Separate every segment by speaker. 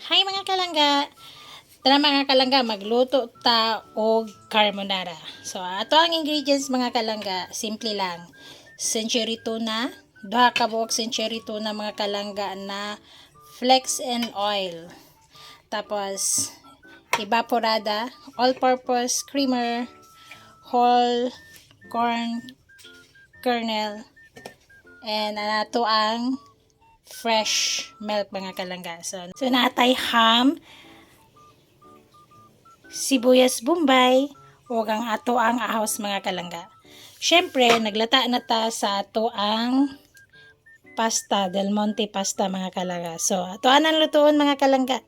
Speaker 1: Hi mga kalangga! Tara mga kalangga, magluto ta og carbonara. So, ato ang ingredients mga kalangga, simple lang. Century tuna, duha ka buok century tuna mga kalangga na flex and oil. Tapos, evaporada, all-purpose creamer, whole corn kernel, and ato ang fresh milk mga kalangga. So natay ham, sibuyas bombay, o ang ato ang ahos mga kalangga. Syempre, naglata na ta sa ato ang pasta, Del Monte pasta mga kalangga. So, ato ang lutuon mga kalangga.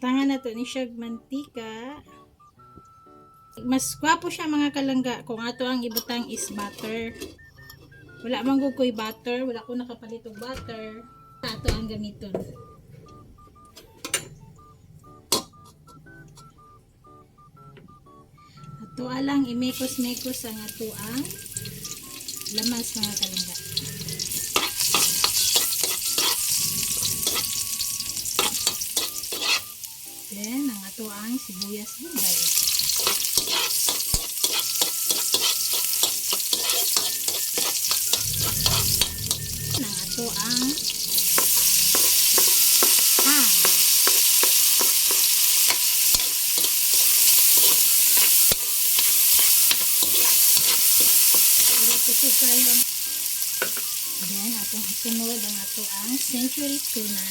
Speaker 1: Tangan na to ni siya mantika. Mas gwapo siya mga kalangga kung ato ang ibutang is butter. Wala man ko'y butter, wala ko nakapalit og butter. Ato ang gamiton. Ato alang imekos-mekos ang ato ang lamas mga kalangga. Then, ang ato ang sibuyas bombay. Ang ato ang ham. Kusog kayo. Then, atong isunod ang ato ang century tuna.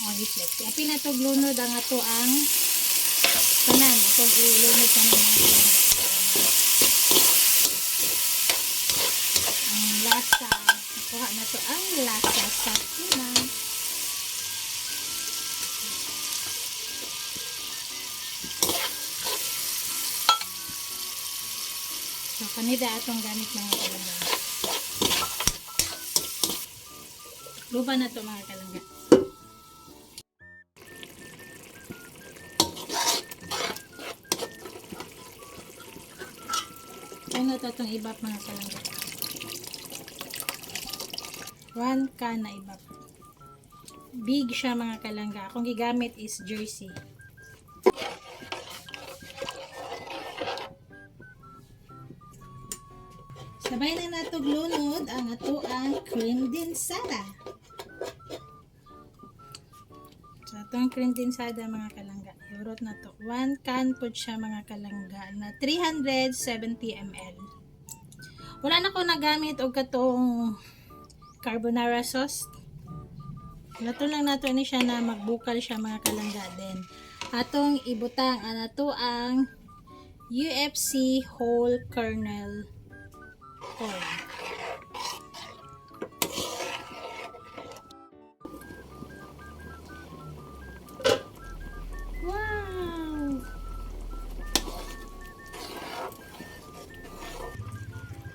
Speaker 1: Reflex. Api na ito glunod ang ato ang tanan. Itong ilunod sa mga ang lasa. Nakuha na ito ang lasa sa tuna. So, kanida atong gamit mga kalangga. Lupa na ito mga kalangga. Ano ito itong ibap mga kalangga? 1 can na ibap. Big siya mga kalangga. Akong gigamit is jersey. Sabay na nato glunod ang ato ang cream dinsada. So itong cream dinsada mga kalangga. Iurot na to. 1 can po siya mga kalangga na 370 ml. Wala na ko nagamit og katong carbonara sauce. Lato lang nato ni siya na magbukal siya mga kalangga. Then atong ibutang anato ang UFC whole kernel corn. Wow!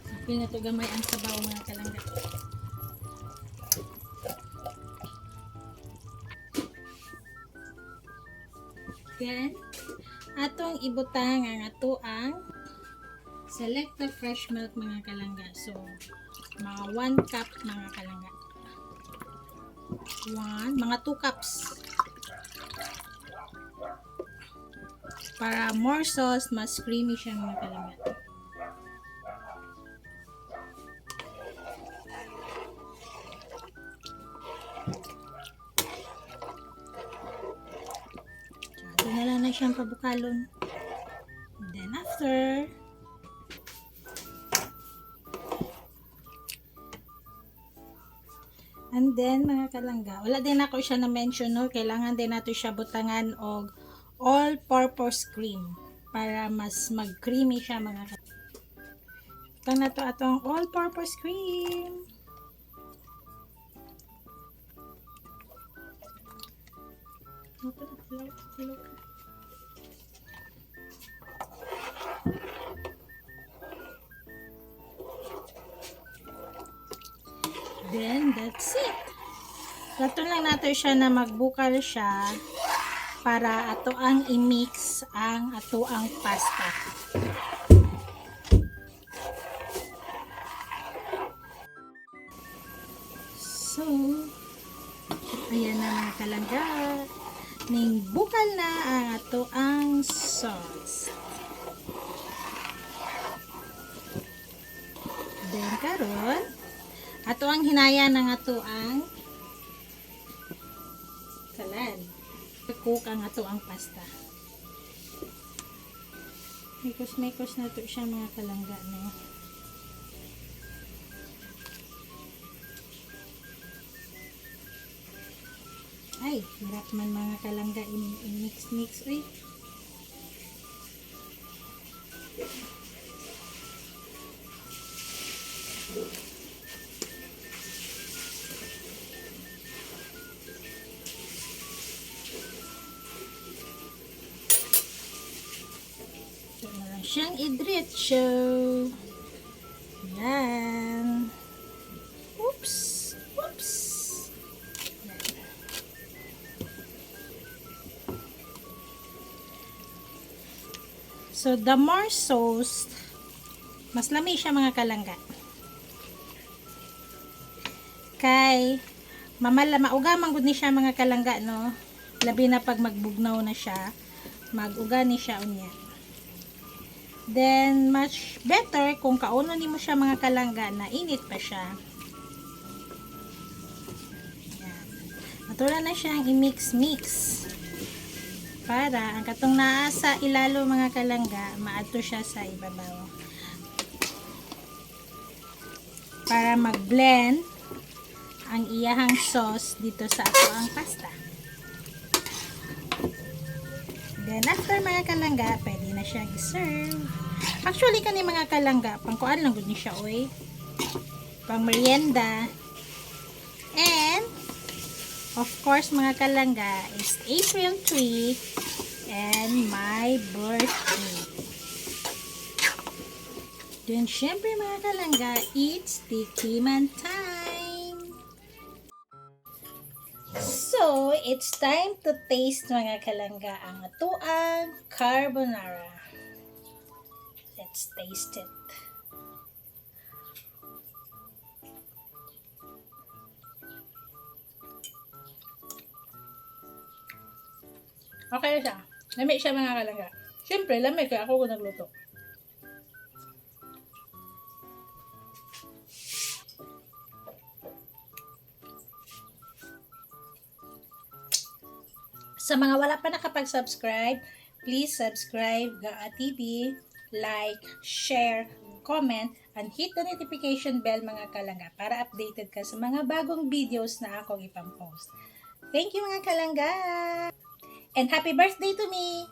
Speaker 1: Sabi na to gamay ang sabaw mga kalangga. Then, atong ibutang ang ato ang selecta fresh milk mga kalangga. So, mga 1 cup mga kalangga. 1, mga 2 cups. Para more sauce, mas creamy siya mga kalangga. So, ito na lang na siyang pabukalon. Then after, and then mga kalangga, wala din ako siya na-mention, no? Kailangan din nato siya butangan og all-purpose cream para mas mag-creamy siya mga kalangga. Butang na to atong all-purpose cream. Then, that's it. Lato lang nato siya na magbukal siya para ato ang i-mix ang ato ang pasta. Ayan na mga kalangga. Ning bukal na ang ato ang sauce. Then karon ato ang hinaya ng ato ang kalan. Cook ang ato ang pasta. Mikos-mikos na to siya mga kalangga, no? Ay, hirap man mga kalangga i-mix-mix, uy. Ito na lang siyang idritso. Yan. Oops. Oops. Yan. So, the more sauce, mas lami siya mga kalangga. Kay, mauga man gud ni siya mga kalangga, no? Labi na pag magbugnaw na siya, maguga ni siya unya. Then, much better kung kauno ni mo siya mga kalangga na init pa siya. Yan. Matula na siyang i-mix-mix. Para ang katong naa sa ilalo mga kalangga, maadto siya sa ibabaw. Para mag-blend ang iyahang sauce dito sa ato ang pasta. Then after mga kalangga, pwede na siya i-serve. Actually kani mga kalangga, pangkuan lang gud ni siya oy. Pang merienda. And of course mga kalangga, it's April 3 and my birthday. Then syempre mga kalangga, it's tikiman time. So, it's time to taste mga kalangga ang atuang carbonara. Let's taste it. Okay siya. Lamig siya mga kalangga. Siyempre, lamig kaya ako nagluto. Sa mga wala pa nakapag-subscribe, please subscribe Gaa TV, like, share, comment, and hit the notification bell mga kalangga para updated ka sa mga bagong videos na akong ipampost. Thank you mga kalangga! And happy birthday to me!